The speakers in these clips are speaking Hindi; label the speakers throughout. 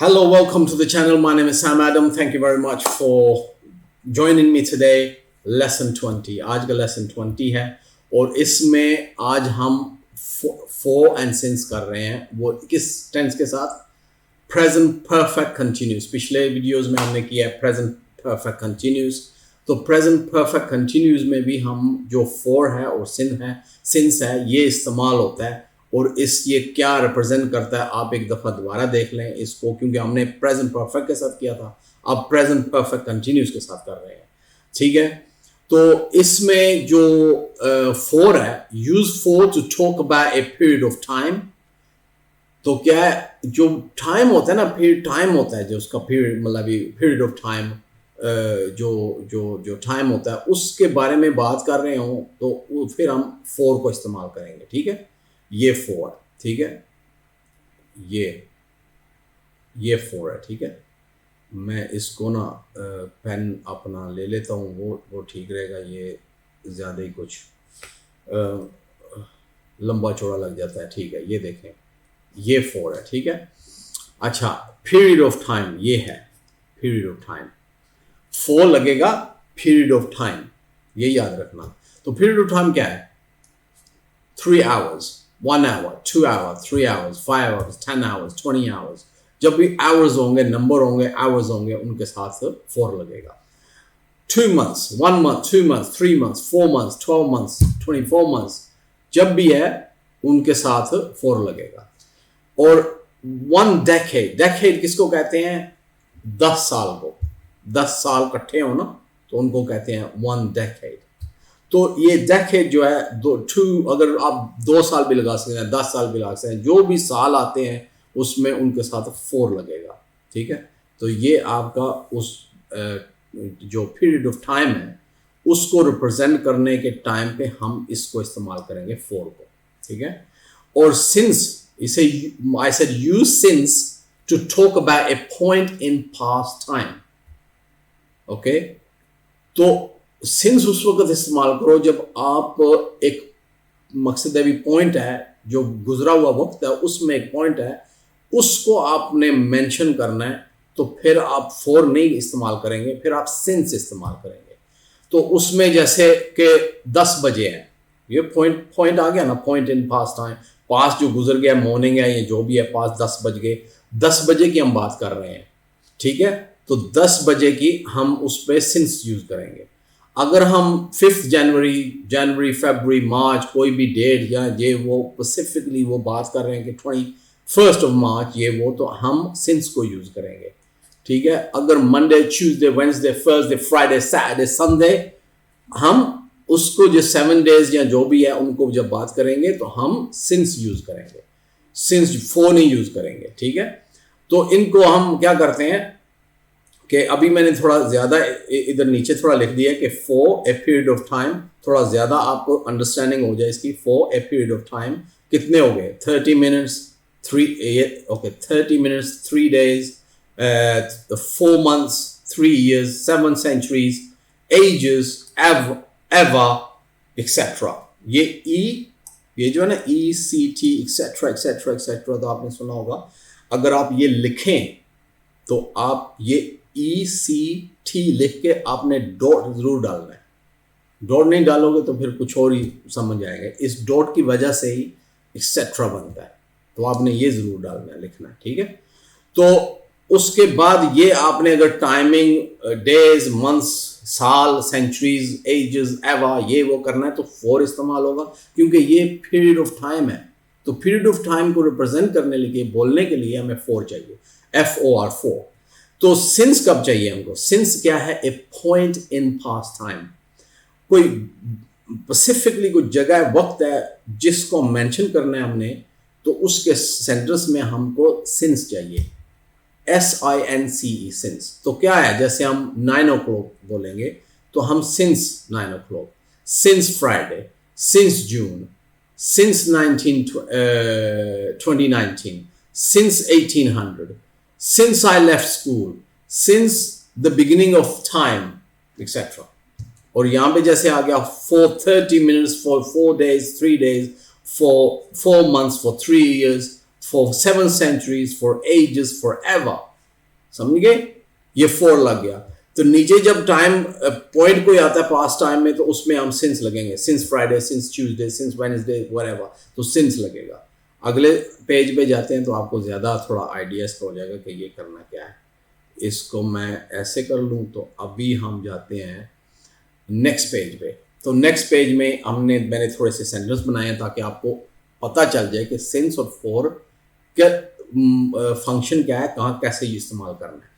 Speaker 1: Hello, welcome to the channel. My name is Sam Adam. Thank you very much for joining me today. Lesson 20. आज का lesson 20 है और इसमें आज हम for and since कर रहे हैं. वो किस tense के साथ? Present perfect continuous. पिछले videos में हमने किया है present perfect continuous. तो present perfect continuous में भी हम जो for है और since है ये इस्तेमाल होता है. और ये क्या रिप्रेजेंट करता है आप एक दफ़ा दोबारा देख लें इसको, क्योंकि हमने प्रेजेंट परफेक्ट के साथ किया था, अब प्रेजेंट परफेक्ट कंटिन्यूस के साथ कर रहे हैं. ठीक है, तो इसमें जो फोर है, use for to talk about a period of time. तो क्या है, जो टाइम होता है ना, पीरियड टाइम होता है, जो उसका पीरियड मतलब पीरियड ऑफ टाइम जो टाइम होता है उसके बारे में बात कर रहे हो तो फिर हम फोर को इस्तेमाल करेंगे. ठीक है, ये फोर, ठीक है, ये फोर है. ठीक है, मैं इसको ना पेन अपना ले लेता हूँ, वो ठीक रहेगा. ये ज़्यादा ही कुछ लंबा चौड़ा लग जाता है. ठीक है, ये देखें, ये फोर है. ठीक है, अच्छा, पीरियड ऑफ टाइम ये है, पीरियड ऑफ टाइम. फोर लगेगा पीरियड ऑफ टाइम, ये याद रखना. तो पीरियड ऑफ टाइम क्या है? 3 hours, 1 hour, 2 hours, 3 hours, 5 hours, 10 hours, 20 hours. जब भी hours होंगे, नंबर होंगे, hours होंगे, उनके साथ 4 लगेगा. 2 months, 1 month, 2 months, 3 months, 4 months, 12 months, 24 months, जब भी है उनके साथ 4 लगेगा. और 1 decade, decade किसको कहते हैं? 10 साल को. 10 साल इकट्ठे हो ना तो उनको कहते हैं 1 decade. तो ये डेकेड जो है अगर आप 2 साल भी लगा सकते हैं, 10 साल भी लगा सकते हैं, जो भी साल आते हैं उसमें उनके साथ 4 लगेगा. ठीक है, तो ये आपका उस जो पीरियड ऑफ टाइम है उसको रिप्रेजेंट करने के टाइम पे हम इसको इस्तेमाल करेंगे 4 को. ठीक है, और सिंस इसे I said use since to talk about A point in past time. Okay, तो सिंस उस वक्त इस्तेमाल करो जब आप एक मकसद भी पॉइंट है, जो गुजरा हुआ वक्त है उसमें एक पॉइंट है, उसको आपने मेंशन करना है. तो फिर आप फॉर नहीं इस्तेमाल करेंगे, फिर आप सिंस इस्तेमाल करेंगे. तो उसमें जैसे कि 10 बजे है, ये पॉइंट आ गया ना, point in past time. Past जो गुजर गया, मॉर्निंग है, ये जो भी है, पास 10 बज गए, 10 बजे की हम बात कर रहे हैं. ठीक है, तो 10 बजे की हम उस पर सिंस यूज करेंगे. अगर हम 5 जनवरी, फरवरी, मार्च, कोई भी डेट या ये वो स्पेसिफिकली वो बात कर रहे हैं कि 21 मार्च ये वो, तो हम सिंस को यूज करेंगे. ठीक है, अगर Monday, Tuesday, Wednesday, Thursday, Friday, Saturday, Sunday, हम उसको जो 7 डेज या जो भी है उनको जब बात करेंगे तो हम सिंस यूज करेंगे, सिंस फोर नहीं यूज करेंगे. ठीक है, तो इनको हम क्या करते हैं कि अभी मैंने थोड़ा ज़्यादा इधर नीचे थोड़ा लिख दिया कि for a period of time, थोड़ा ज़्यादा आपको अंडरस्टैंडिंग हो जाए इसकी. For a period of time कितने हो गए? 30 minutes, 30 minutes, 3 days, 4 months, 3 years, 7 centuries, ages, ever, etc. ये जो है ना ECT, etc. तो आपने सुना होगा. अगर आप ये लिखें तो आप ये ECT लिख के आपने डॉट जरूर डालना है. डॉट नहीं डालोगे तो फिर कुछ और ही समझ आएगा. इस डॉट की वजह से ही एक्सेट्रा बनता है, तो आपने ये जरूर डालना है, लिखना है. ठीक है, तो उसके बाद ये आपने अगर टाइमिंग, डेज, मंथ्स, साल, सेंचुरीज, एजेस, एवर, ये वो करना है तो 4 इस्तेमाल होगा, क्योंकि ये पीरियड ऑफ टाइम है. तो पीरियड ऑफ टाइम को रिप्रेजेंट करने के लिए, बोलने के लिए हमें 4 चाहिए, FOR 4. तो सिंस कब चाहिए हमको? सिंस क्या है? A point in past time. कोई स्पेसिफिकली कोई जगह, वक्त है जिसको मेंशन करना है हमने, तो उसके सेंटेंस में हमको सिंस चाहिए, SINCE, सिंस. तो क्या है? जैसे हम 9 o'clock बोलेंगे तो हम since 9 o'clock, since Friday, since June, since 2019, since 1800, since I left school, since the beginning of time, etc. और यहाँ पे जैसे आ गया for 30 minutes, for 4 days, 3 days, for 4 months, for 3 years, for 7 centuries, for ages, forever. समझ गए, ये for लग गया। तो नीचे जब टाइम पॉइंट कोई आता है पास्ट टाइम में तो उसमें हम सिंस लगेंगे, since Friday, since Tuesday, since Wednesday, whatever, तो सिंस लगेगा। अगले पेज पे जाते हैं तो आपको ज़्यादा थोड़ा आइडियाज हो जाएगा कि ये करना क्या है। इसको मैं ऐसे कर लूँ तो अभी हम जाते हैं नेक्स्ट पेज पे। तो नेक्स्ट पेज में मैंने थोड़े से सेंटेंस बनाए हैं ताकि आपको पता चल जाए कि सिंस और फॉर क्या फंक्शन क्या है, कहाँ कैसे इस्तेमाल करना है।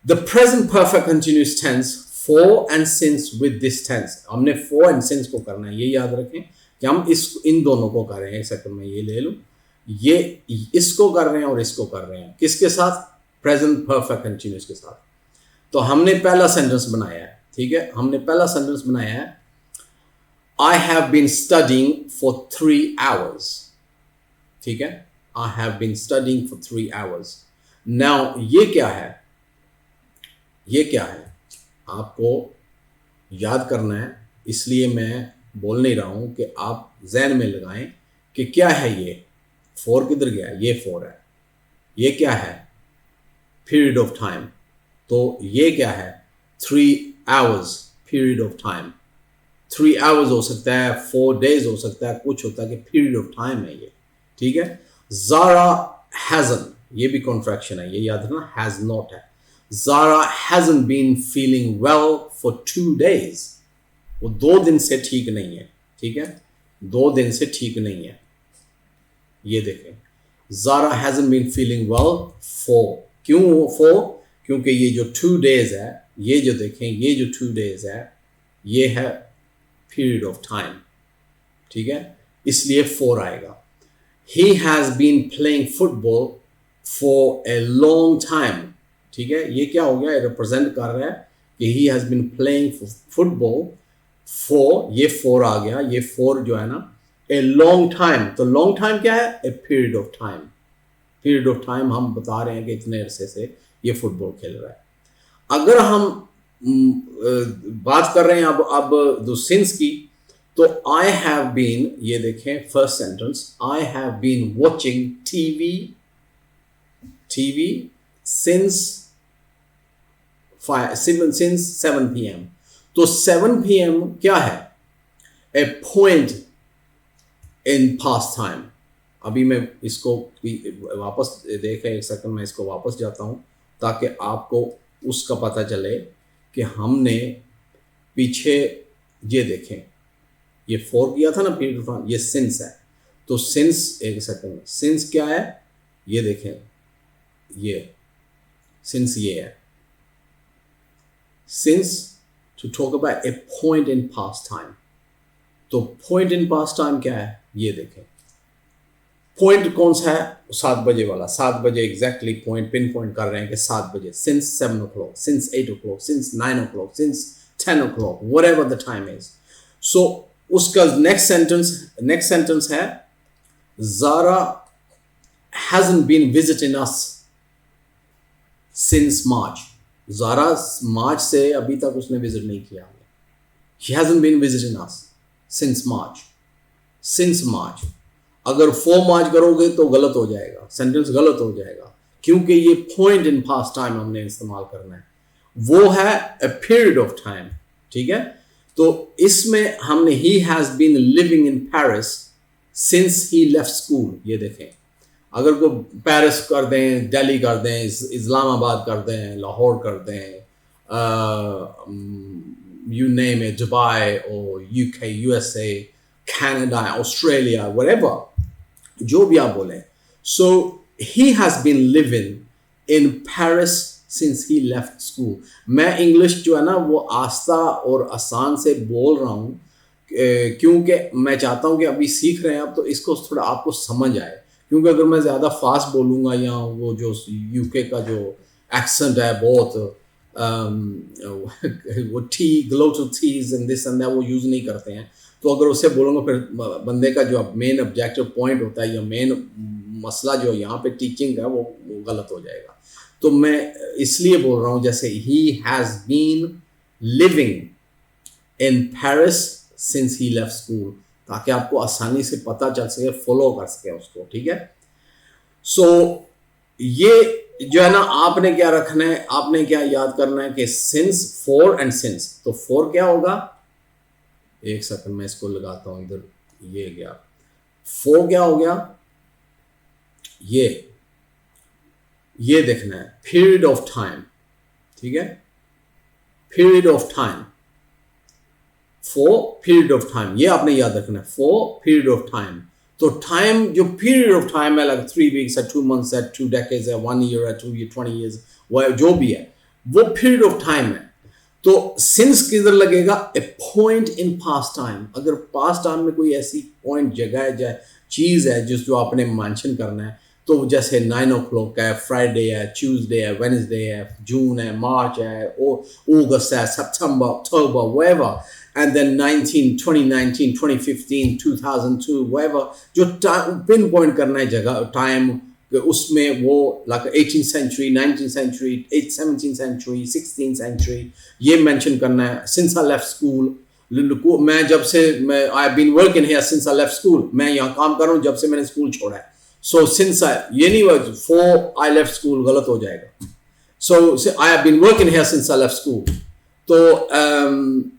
Speaker 1: The present perfect continuous tense, for and since with this tense, हमने फॉर एंड सिंस को करना है, ये याद रखें कि हम इन दोनों को कर रहे हैं। एक सेकंड में ये ले लूँ, ये इसको कर रहे हैं और इसको कर रहे हैं, किसके साथ, प्रेजेंट परफेक्ट कंटिन्यूस के साथ। तो हमने पहला सेंटेंस बनाया है, ठीक है, हमने पहला सेंटेंस बनाया है, I have been studying for 3 hours, ठीक है, I have been studying for 3 hours। Now ये क्या है, ये क्या है, आपको याद करना है, इसलिए मैं बोल नहीं रहा हूं कि आप ज़हन में लगाएं कि क्या है ये, फॉर किधर गया, ये फॉर है, ये क्या है, पीरियड ऑफ टाइम, तो ये क्या है, 3 hours period of time. 3 hours हो सकता है, 4 days हो सकता है, कुछ होता है कि पीरियड ऑफ टाइम है ये, ठीक है। Zara hasn't, ये भी कॉन्ट्रैक्शन है, ये याद रखना, has not है। Zara hasn't been feeling well for 2 days, वो 2 दिन से ठीक नहीं है, ठीक है, 2 दिन से ठीक नहीं है। ये देखें, Zara hasn't been feeling well for, क्यों for, क्योंकि ये जो 2 days है, ये जो देखें, ये जो 2 days है, ये है पीरियड ऑफ टाइम, ठीक है, इसलिए फॉर आएगा। He has been playing football for a long time, ठीक है, ये क्या हो गया, रिप्रेजेंट कर रहा है कि he has been playing football for, ये for आ गया, ये for जो है ना, a long time, तो long time क्या है, a period of time, period of time हम बता रहे हैं कि इतने अरसे से ये फुटबॉल खेल रहा है। अगर हम बात कर रहे हैं अब दो सिंस की, तो आई हैव बीन, ये देखें first sentence, I have been watching TV since 7 PM। तो 7 PM क्या है, a point in past time. अभी मैं इसको वापस देखें, एक सेकंड, मैं इसको वापस जाता हूं ताकि आपको उसका पता चले कि हमने पीछे, ये देखें, ये फॉर किया था ना पीरियड ऑफ टाइम, ये सिंस है, तो सिंस, एक सेकंड, सिंस क्या है, ये देखें, ये सिंस, ये है since to talk about A point in past time. तो पॉइंट इन पास्ट टाइम क्या है, ये देखें, पॉइंट कौन सा है, 7 बजे वाला, 7 बजे एग्जैक्टली पॉइंट पिन पॉइंट कर रहे हैं कि 7 बजे, since 7 o'clock, since 8 o'clock, since 9 o'clock, since 10 o'clock, whatever the time is। so उसका नेक्स्ट सेंटेंस है, Zara hasn't been visiting us since March। Zara मार्च से अभी तक उसने विजिट नहीं किया हमें, she hasn't been visiting us since March। अगर 4 मार्च करोगे तो गलत हो जाएगा, सेंटेंस गलत हो जाएगा, क्योंकि ये पॉइंट इन पास्ट टाइम हमने इस्तेमाल करना है, वो है अ पीरियड ऑफ टाइम, ठीक है। तो इसमें हमने he has been living in Paris since he left school, ये देखें, अगर को पेरिस कर दें, दिल्ली कर दें, इस्लामाबाद कर दें, लाहौर कर दें, यू नेम इट, दुबई और UK, USA, Canada, Australia, whatever, जो भी आप बोलें। So he has been living in Paris since he left school। मैं इंग्लिश जो है ना वो आस्ता और आसान से बोल रहा हूँ क्योंकि मैं चाहता हूँ कि अभी सीख रहे हैं आप, तो इसको थोड़ा आपको समझ आए, क्योंकि अगर मैं ज़्यादा फास्ट बोलूँगा या वो जो UK का जो एक्सेंट है बहुत वो T glottal thieves and this and that वो यूज़ नहीं करते हैं, तो अगर उससे बोलूँगा फिर बंदे का जो मेन ऑब्जेक्टिव पॉइंट होता है या मेन मसला जो यहाँ पे टीचिंग है वो गलत हो जाएगा। तो मैं इसलिए बोल रहा हूँ जैसे he has been living in Paris since he left school, ताकि आपको आसानी से पता चल सके, फॉलो कर सके उसको, ठीक है। सो ये जो है ना, आपने क्या रखना है, आपने क्या याद करना है कि सिंस, फॉर एंड सिंस। तो फॉर क्या होगा, एक सेकंड मैं इसको लगाता हूं इधर, ये गया। फॉर क्या हो गया, ये देखना है, पीरियड ऑफ टाइम, ठीक है, period of time, for period of time, ये आपने याद रखना है, फॉर पीरियड ऑफ टाइम। तो टाइम जो पीरियड ऑफ टाइम है, लाइक 3 वीक्स है, 2 मंथ्स है, 2 डेकेड्स है, 1 ईयर है, 2 ईयर, 20 ईयर्स, वो जो भी है वो पीरियड ऑफ टाइम है। तो सिंस किधर लगेगा, ए पॉइंट इन पास्ट टाइम। अगर पास्ट टाइम में कोई ऐसी पॉइंट, जगह है, चीज है जो आपने मेंशन करना है, तो जैसे 9 o'clock है, फ्राइडे है, ट्यूसडे है, वेडनेसडे है, जून है, मार्च है, अगस्त है, सितंबर, अक्टूबर, व्हेरेवर, and then 2019, 2015, 2002, whatever, जो पिन पॉइंट करना है जगह, टाइम, उसमें वो like 18th century, 19th century, 17th century, 16th century, ये मेंशन करना है। सिंस आई लेफ्ट स्कूल, मैं जब से, मैं I have been working here since I left school, मैं यहाँ काम कर रहा हूँ जब से मैंने स्कूल छोड़ा है। सो सिंस आई, ये नहीं हुआ फॉर आई लेफ्ट स्कूल, गलत हो जाएगा। So I have been working here since I left school. तो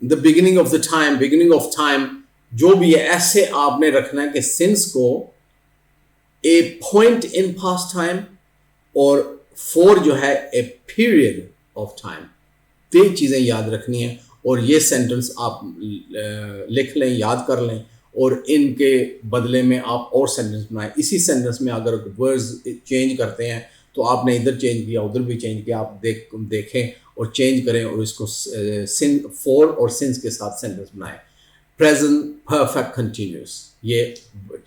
Speaker 1: the beginning of the time, beginning of time जो भी है, ऐसे आपने रखना है कि सिंस को ए पॉइंट इन पास्ट टाइम, और फॉर जो है ए पीरियड ऑफ टाइम। तो ये चीज़ें याद रखनी है, और ये सेंटेंस आप लिख लें, याद कर लें, और इनके बदले में आप और सेंटेंस बनाएं। इसी सेंटेंस में अगर वर्ड्स चेंज करते हैं तो आपने इधर चेंज किया, उधर भी चेंज किया, आप देखें और चेंज करें, और इसको सिन, फॉर और सिंस के साथ सेंटेंस बनाएं। प्रेजेंट परफेक्ट कंटिन्यूस, ये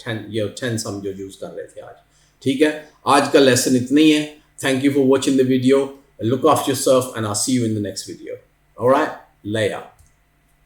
Speaker 1: टेंस हम जो यूज कर रहे थे आज। ठीक है, आज का लेसन इतना ही है। Thank you for watching the video. Look after yourself and I see you in the next video. Alright, lay out.